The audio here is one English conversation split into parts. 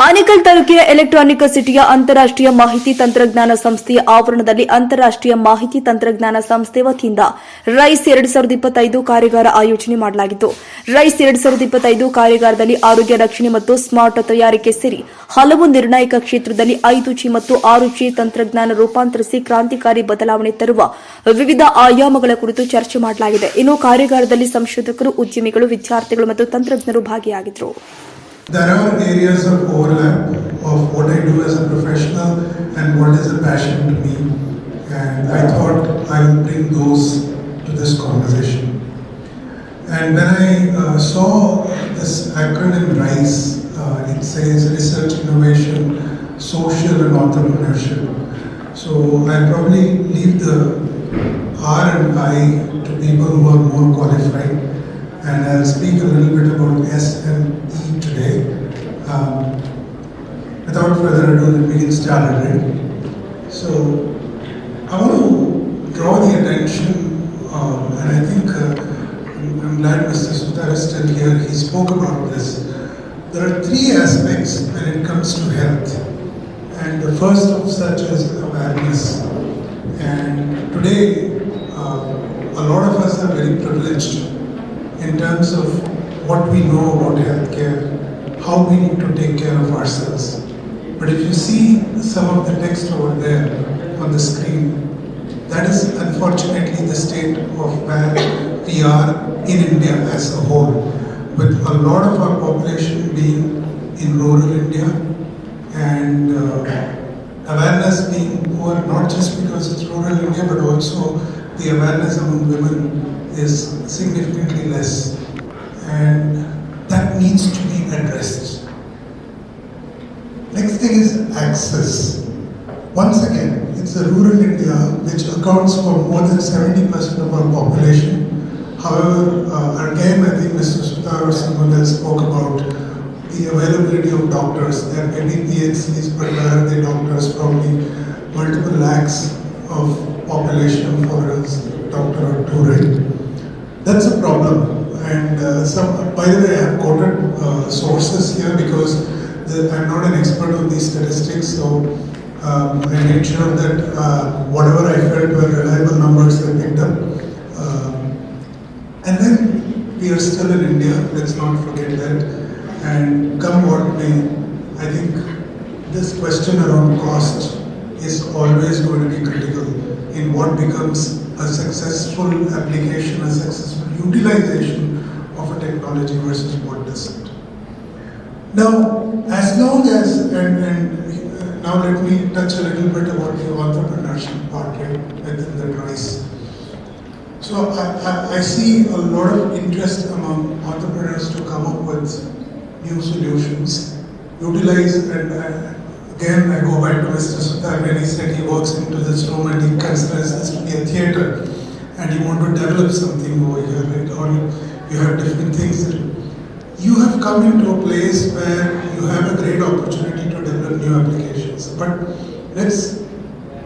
ಆನೇಕಲ್ ತಾಲೂಕಿನ ಎಲೆಕ್ಟ್ರಾನಿಕ್ ಸಿಟಿಯ ಅಂತಾರಾಷ್ಟ್ರೀಯ ಮಾಹಿತಿ ತಂತ್ರಜ್ಞಾನ ಸಂಸ್ಥೆಯ ಆವರಣದಲ್ಲಿ ಅಂತಾರಾಷ್ಟ್ರೀಯ ಮಾಹಿತಿ ತಂತ್ರಜ್ಞಾನ ಸಂಸ್ಥೆ ವತಿಯಿಂದ ರೈಸ್ 2025 ಕಾರ್ಯಾಗಾರ ಆಯೋಜನೆ ಮಾಡಲಾಗಿತ್ತು. ರೈಸ್ 2025 ಕಾರ್ಯಾಗಾರದಲ್ಲಿ ಆರೋಗ್ಯ ರಕ್ಷಣೆ ಮತ್ತು ಸ್ಮಾರ್ಟ್ ತಯಾರಿಕೆ ಸೇರಿ ಹಲವು ನಿರ್ಣಾಯಕ ಕ್ಷೇತ್ರದಲ್ಲಿ 5G ಮತ್ತು 6G ತಂತ್ರಜ್ಞಾನ ರೂಪಾಂತರಿಸಿ ಕ್ರಾಂತಿಕಾರಿ ಬದಲಾವಣೆ ತರುವ ವಿವಿಧ ಆಯಾಮಗಳ ಕುರಿತು ಚರ್ಚೆ ಮಾಡಲಾಗಿದೆ. ಇನ್ನು ಕಾರ್ಯಾಗಾರದಲ್ಲಿ ಸಂಶೋಧಕರು, ಉದ್ಯಮಿಗಳು, ವಿದ್ಯಾರ್ಥಿಗಳು ಮತ್ತು ತಂತ್ರಜ್ಞರು ಭಾಗಿಯಾಗಿದ್ದರು. There are areas of overlap of what I do as a professional and what is a passion to me, and I thought I would bring those to this conversation. And when I saw this acronym RISE, it says Research, Innovation, Social and Entrepreneurship. So I'll probably leave the R and I to people who are more qualified, and I'll speak a little bit about S and E today. Without further ado, let me get started. So I want to draw the attention, and I think I'm glad Mr. Sutar is still here. He spoke about this. There are three aspects when it comes to health, and the first of such is awareness. And today, a lot of us are very privileged in terms of what we know about healthcare, how we need to take care of ourselves. But if you see some of the text over there on the screen, that is unfortunately the state of where we are in India as a whole, with a lot of our population being in rural India, and awareness being poor, not just because it's rural India, but also the awareness among women is significantly less, and that needs to be addressed. Next thing is access. Once again, it's a rural India which accounts for more than 70% of our population. However, again, I think Mr. Sutar or someone else spoke about the availability of doctors. There may be PHCs, but where are the doctors? Probably multiple lakhs of population for a doctor or two, right? That's a problem. And by the way, I have quoted sources here because I'm not an expert on these statistics, so I made sure that whatever I felt were reliable numbers I picked up. And then we are still in India, let's not forget that. And come what may, I think this question around cost is always going to be critical in what becomes a successful application, a successful utilization of a technology versus what doesn't. Now, as long as, and now let me touch a little bit about the entrepreneurship part right within the RISE. So I see a lot of interest among entrepreneurs to come up with new solutions, utilize, and again I go back to Mr. Sutar when he said he walks into this room and he considers this to be a theatre and you want to develop something over here, right? Or you have different things that you have come into a place where you have a great opportunity to develop new applications. But let's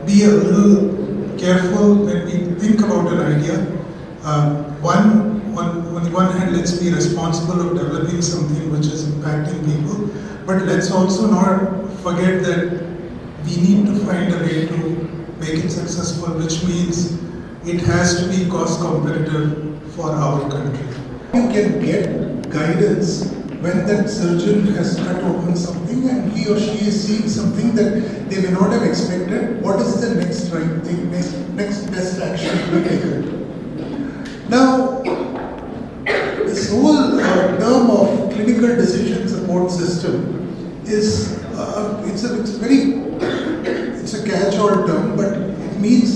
be a little careful when we think about an idea. On the one hand, let's be responsible of developing something which is impacting people, but let's also not forget that we need to find a way to make it successful, which means it has to be cost competitive for our country. You can get guidance when that surgeon has cut open something and he or she is seeing something that they may not have expected. What is the next right thing, next best action to be taken? Now, this whole term of clinical decision support system is it's a catch-all term, but it means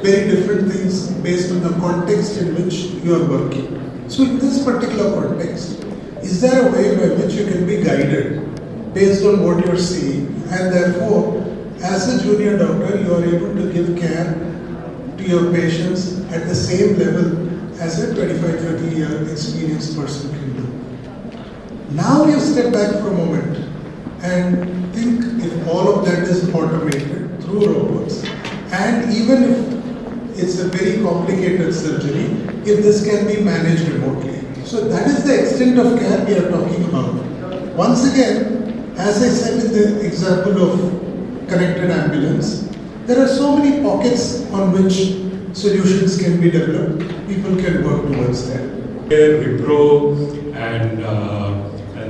very different things based on the context in which you are working. So in this particular context, is there a way by which you can be guided based on what you are seeing, and therefore as a junior doctor you are able to give care to your patients at the same level as a 25-30 year experienced person can do? Now you step back for a moment and think if all of that is automated through robots, and even if it's a very complicated surgery, if this can be managed remotely. So that is the extent of care we are talking about. Once again, as I said in the example of connected ambulance, there are so many pockets on which solutions can be developed. People can work towards that. Wipro and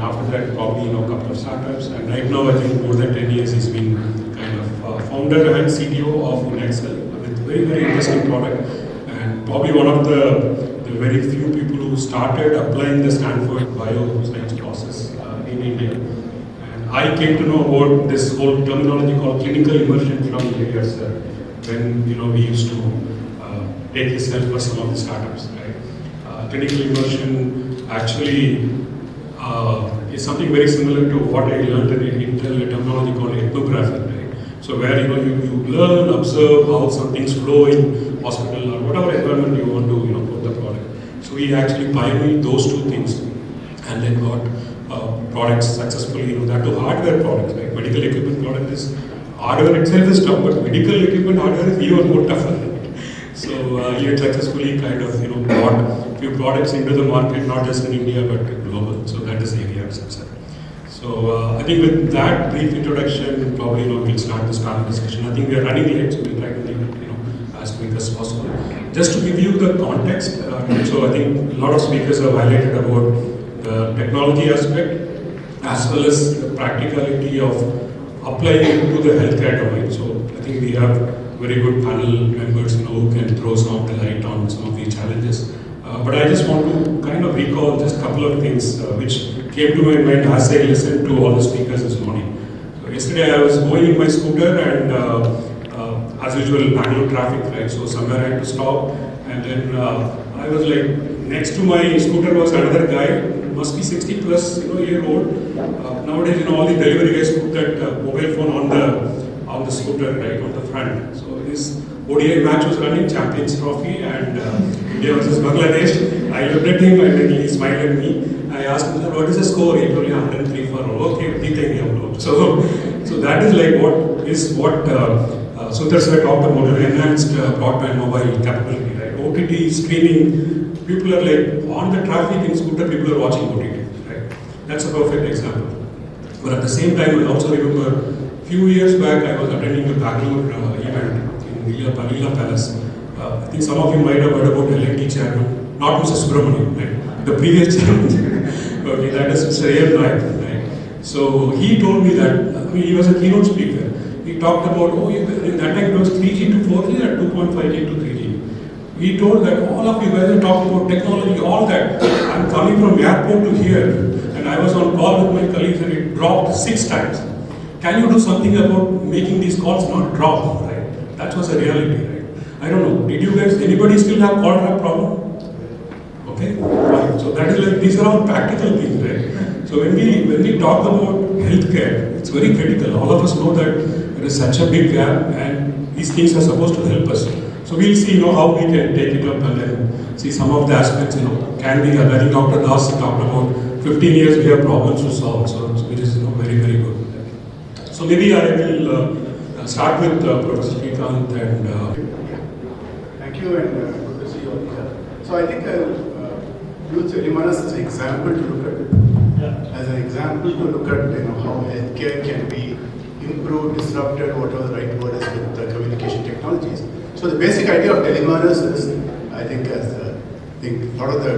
after that probably a couple of startups, and right now I think more than 10 years he's been kind of founder and CTO of Excel with very interesting product, and probably one of the very few people who started applying the Stanford bioscience process in India. And I came to know about this whole terminology called clinical immersion from here, sir, when we used to take his help for some of the startups, right? Clinical immersion actually is something very similar to what I learned in terminology called ethnography, right? So where you learn, observe how some things flow in hospital or whatever environment you want to put the product. So we actually pioneered those two things, and then got products successfully. That to hardware products, right? Medical equipment product is hardware itself is tough, but medical equipment hardware is even more tougher. So he had successfully kind of brought few products into the market, not just in India but global. So that is the area of success. So I think with that brief introduction, probably we'll start this panel discussion. I think we are running late, so we'll try to make it as quick as possible. Just to give you the context, so I think a lot of speakers have highlighted about the technology aspect as well as the practicality of applying it to the healthcare domain. So I think we have very good panel members who can throw some of the light on some of these challenges. But I just want to kind of recall just a couple of things which came to my mind as I listened to all the speakers this morning. So yesterday I was going in my scooter and as usual Bangalore traffic, right? So somewhere I had to stop, and then I was like, next to my scooter was another guy, must be 60 plus year old. Nowadays all the delivery guys put that mobile phone on the scooter, right, on the front. So his ODI match was running, Champions Trophy, and India versus Bangladesh. I looked at him and then he smiled at me. I asked him, what is the score? He told me 103 for all. Okay, so that is like what Sundar sir talked about, an enhanced broadband mobile capability, right? OTT streaming, people are like on the traffic in scooter, people are watching OTT, right? That's a perfect example. But at the same time, I also remember few years back, I was attending the Bangalore event in Ragala Palace. I think some of you might have heard about L&T chairman, not Mr. Subramanian, right? The previous chairman. Okay, that is Mr. A.M. Naik, right? So he told me that, he was a keynote speaker. He talked about, in that time it was 3G to 4G and 2.5G to 3G. He told that all of you guys are talking about technology, all that. I'm coming from airport to here, and I was on call with my colleagues and it dropped 6 times. Can you do something about making these calls not drop, right? That was a reality, right? I don't know. Did you guys, anybody still have call drop problem? Okay, right. So that is like, these are all practical things, right? So when we talk about healthcare, it's very critical. All of us know that there is such a big gap, and these things are supposed to help us. So we'll see, how we can take it up and then see some of the aspects, can be. I think Dr. Das talked about 15 years we have problems to solve, so which is very good. So maybe I will start with Professor Srikanth and. Thank you, and good to see you all here. So I think I'll use Elimanas as an example to look at. As an example to look at how healthcare can be improved, disrupted, whatever the right word is, with communication technologies. So the basic idea of Elimanas is, I think, as a lot of the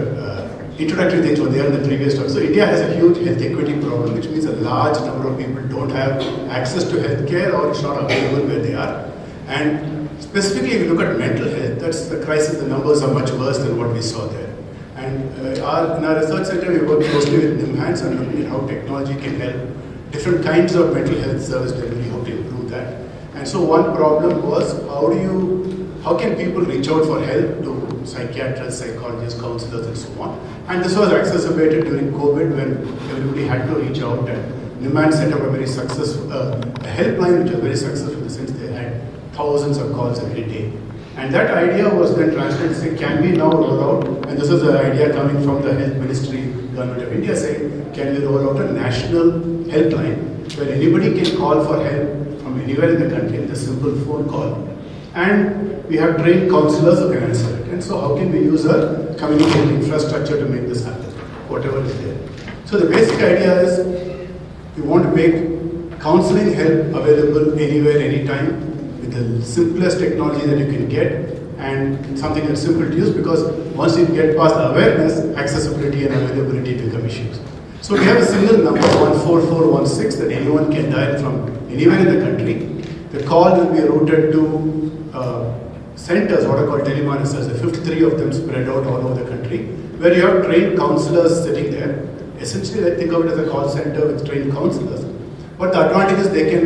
introductory things were there in the previous talk. So India has a huge health equity problem, which means a large number of people don't have access to healthcare, or it's not available where they are. And specifically, if you look at mental health, that's the crisis. The numbers are much worse than what we saw there. And in our research center, we work closely with NIMHANS and looking at how technology can help different kinds of mental health service delivery, how to improve that. And so one problem was, how can people reach out for help to psychiatrists, psychologists, counselors, and so on. And this was exacerbated during COVID, when everybody had to reach out, and NIMHANS set up a very successful helpline, which was very successful in the sense they had thousands of calls every day. And that idea was then translated to say, can we now roll out, and this is an idea coming from the Health Ministry, Government of India, saying, can we roll out a national helpline where anybody can call for help from anywhere in the country with a simple phone call. And we have trained counselors who can answer it. And so how can we use our communication infrastructure to make this happen, whatever is there. So the basic idea is, You want to make counseling help available anywhere, anytime, with the simplest technology that you can get, and something that's simple to use, because once you get past the awareness, accessibility and availability become issues. So we have a single number, 14416, that anyone can dial from anywhere in the country. The call will be routed to centers, what are called telemonitors, the 53 of them spread out all over the country, where you have trained counselors sitting there. Essentially, I think of it as a call center with trained counselors. But the advantage is they can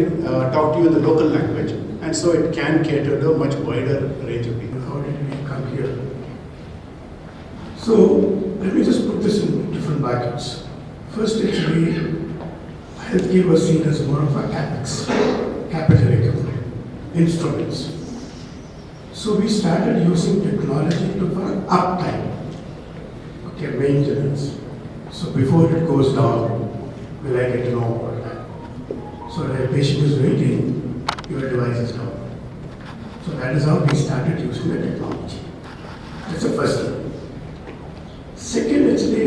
talk to you in the local language, and so it can cater to a much wider range of people. How did we come here? So let me just put this in different brackets. First, actually, healthcare was seen as more of a capex, capital equipment, instruments. So we started using technology for uptime, okay, maintenance. So before it goes down, will I get to know about that? So when a patient is waiting, your device is down. So that is how we started using the technology. That's the first thing. Second, actually,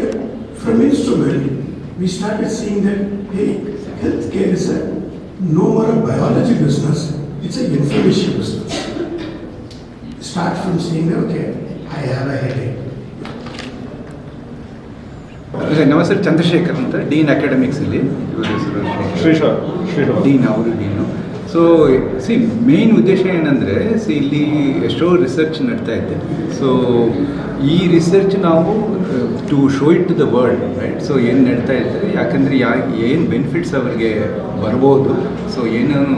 from instrument, we started seeing that, hey, healthcare is no more a biology business, it's an information business. Start from saying, okay, I have a headache. ನಮ್ಮ ಹೆಸರು ಚಂದ್ರಶೇಖರ್ ಅಂತ dean ಅಕಾಡೆಮಿಕ್ಸಲ್ಲಿ, ಇವ್ರ ಹೆಸರು Sridhar dean, ಅವರು dean. So main ಉದ್ದೇಶ ಏನಂದರೆ ಇಲ್ಲಿ ಎಷ್ಟೋ ರಿಸರ್ಚ್ ನಡ್ತಾ ಇದೆ. ಸೊ ಈ ರಿಸರ್ಚ್ ನಾವು to show it to the world, right? So ಏನು ನಡ್ತಾ ಇದ್ದಾರೆ, ಯಾಕಂದರೆ ಏನು ಬೆನಿಫಿಟ್ಸ್ ಅವ್ರಿಗೆ ಬರ್ಬೋದು, ಸೊ ಏನೇನು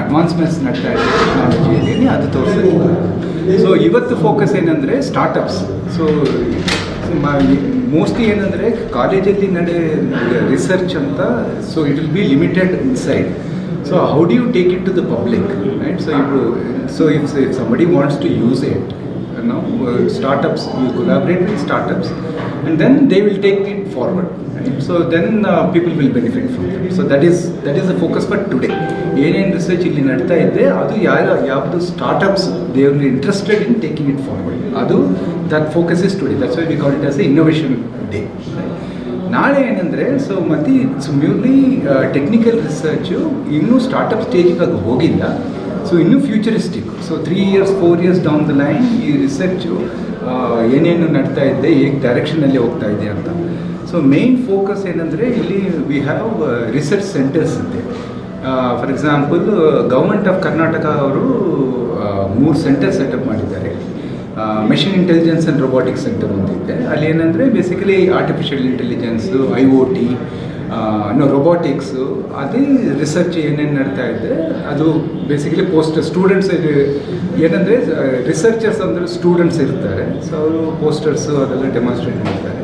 ಅಡ್ವಾನ್ಸ್ಮೆಂಟ್ಸ್ ನಡ್ತಾ ಇದೆ ಟೆಕ್ನಾಲಜಿಯಲ್ಲಿ ಅದು ತೋರಿಸ್ತಾರೆ. ಸೊ ಇವತ್ತು ಫೋಕಸ್ ಏನಂದರೆ ಸ್ಟಾರ್ಟಪ್ಸ್. ಸೊ ಮೋಸ್ಟ್ಲಿ ಏನಂದರೆ ಕಾಲೇಜಲ್ಲಿ ರಿಸರ್ಚ್ ಅಂತ, so it will be limited inside. So how do you take it to the public, right? So if somebody wants to use it, startups, you collaborate with startups, and then they will take it forward, right? So then people will benefit from it. So that is the focus for today. ಏನೇನು research ಇಲ್ಲಿ ನಡ್ತಾ ಇದೆ ಅದು ಯಾವುದು startups they are interested in taking it forward, ಅದು that focus is today. That's why we call it as a innovation day. ನಾಳೆ ಏನಂದರೆ ಮತ್ತು ಮ್ಯೂರ್ಲಿ ಟೆಕ್ನಿಕಲ್ ರಿಸರ್ಚು ಇನ್ನೂ ಸ್ಟಾರ್ಟಪ್ ಸ್ಟೇಜಿಗೆ ಹೋಗಿಲ್ಲ. ಸೊ ಇನ್ನೂ futuristic. So 3 years 4 years down the line ಈ research ಏನೇನು ನಡ್ತಾ ಇದೆ, ಹೇಗೆ ಡೈರೆಕ್ಷನಲ್ಲಿ ಹೋಗ್ತಾ ಇದೆ ಅಂತ. ಸೊ ಮೇನ್ ಫೋಕಸ್ ಏನಂದರೆ ಇಲ್ಲಿ ವಿ ಹ್ಯಾವ್ ರಿಸರ್ಚ್ ಸೆಂಟರ್ಸ್ ಇದೆ. For example government of Karnataka ಅವರು 3 ಸೆಂಟರ್ ಸೆಟಪ್ ಮಾಡಿದ್ದಾರೆ. Machine intelligence and robotics centre ಒಂದಿದೆ. ಅಲ್ಲಿ ಏನಂದರೆ ಬೇಸಿಕಲಿ ಆರ್ಟಿಫಿಷಿಯಲ್ ಇಂಟೆಲಿಜೆನ್ಸು, IoT, ರೊಬಾಟಿಕ್ಸು, ಅದೇ ರಿಸರ್ಚ್ ಏನೇನು ನಡ್ತಾ ಇದೆ ಅದು ಬೇಸಿಕಲಿ ಸ್ಟೂಡೆಂಟ್ಸ್ ಏನಂದರೆ ರಿಸರ್ಚರ್ಸ್ ಅಂದರೆ ಸ್ಟೂಡೆಂಟ್ಸ್ ಇರ್ತಾರೆ. ಸೊ ಅವರು ಪೋಸ್ಟರ್ಸು ಅದೆಲ್ಲ ಡೆಮಾನ್ಸ್ಟ್ರೇಟ್ ಮಾಡ್ತಾರೆ.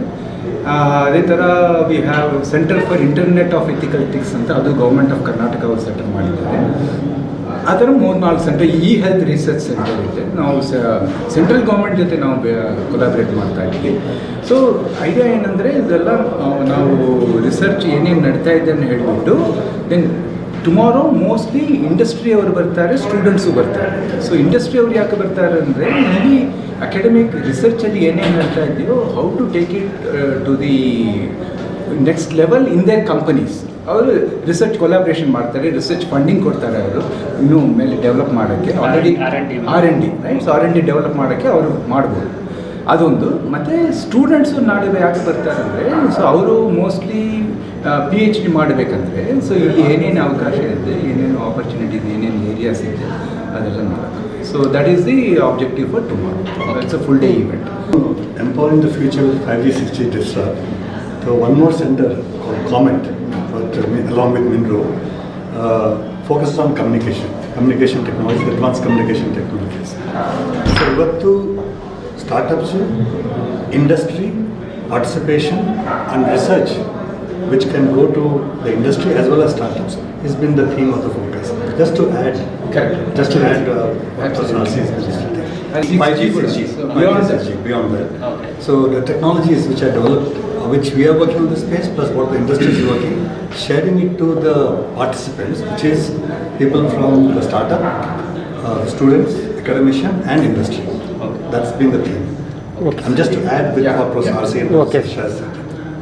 ಅದೇ ಥರ we have centre for internet of ethical things ಅಂತ, ಅದು ಗೌರ್ಮೆಂಟ್ ಆಫ್ ಕರ್ನಾಟಕ ಅವರು ಸೆಟಪ್ ಮಾಡಿದ್ದಾರೆ. ಆ ಥರ 3-4 ಸೆಂಟರ್ ಹೆಲ್ತ್ ರಿಸರ್ಚ್ ಸೆಂಟರ್ ಇದೆ. ನಾವು ಸೆಂಟ್ರಲ್ ಗೌರ್ಮೆಂಟ್ ಜೊತೆ ನಾವು ಕೊಲಾಬ್ರೇಟ್ ಮಾಡ್ತಾ ಇದ್ವಿ. ಸೊ ಐಡಿಯಾ ಏನಂದರೆ ಇದೆಲ್ಲ ನಾವು ರಿಸರ್ಚ್ ಏನೇನು ನಡ್ತಾ ಇದೆ ಅಂತ ಹೇಳಿಬಿಟ್ಟು ದೆನ್ ಟುಮಾರೋ ಮೋಸ್ಟ್ಲಿ ಇಂಡಸ್ಟ್ರಿ ಅವರು ಬರ್ತಾರೆ, ಸ್ಟೂಡೆಂಟ್ಸು ಬರ್ತಾರೆ. ಸೊ ಇಂಡಸ್ಟ್ರಿ ಅವ್ರು ಯಾಕೆ ಬರ್ತಾರೆ ಅಂದರೆ ಇಲ್ಲಿ ಅಕಾಡೆಮಿಕ್ ರಿಸರ್ಚಲ್ಲಿ ಏನೇನು ನಡ್ತಾ ಇದೆಯೋ how to take it to the next level in their companies. ಅವರು ರಿಸರ್ಚ್ ಕೊಲಾಬ್ರೇಷನ್ ಮಾಡ್ತಾರೆ, ರಿಸರ್ಚ್ ಫಂಡಿಂಗ್ ಕೊಡ್ತಾರೆ ಅವರು ಇನ್ನೂ ಮೇಲೆ ಡೆವಲಪ್ ಮಾಡೋಕ್ಕೆ. Already R&D right. So R&D develop ಮಾಡೋಕ್ಕೆ ಅವರು ಮಾಡ್ಬೋದು, ಅದೊಂದು. ಮತ್ತು ಸ್ಟೂಡೆಂಟ್ಸು ನಾಳೆ ಯಾಕೆ ಬರ್ತಾರೆ ಅಂದರೆ, ಸೊ ಅವರು ಮೋಸ್ಟ್ಲಿ PhD ಮಾಡಬೇಕಂದ್ರೆ ಸೊ ಇಲ್ಲಿ ಏನೇನು ಅವಕಾಶ ಇದೆ, ಏನೇನು ಆಪರ್ಚುನಿಟಿ ಇದೆ, ಏನೇನು ಏರಿಯಾಸ್ ಇದೆ ಅದೆಲ್ಲ ಮಾಡೋದು. So that is the objective for tomorrow. It's a full day event. Empowering the future with 5G, 6G disrupt. So one more center called Comment, along with Minro, focuses on communication technology, advanced communication technologies. So ಇವತ್ತು startups, industry, participation and research which can go to the industry as well as startups has been the theme of the focus. Just to add what Narsi is mentioning. 5G, 6G, beyond that. Okay. So the technologies which are developed, which we are working on this space, plus what the industry is working, sharing it to the participants, which is people from the startup, students, academician and industry. Okay. That's been the theme. Okay. And just to add with what Professor Narsi and Professor Shah said.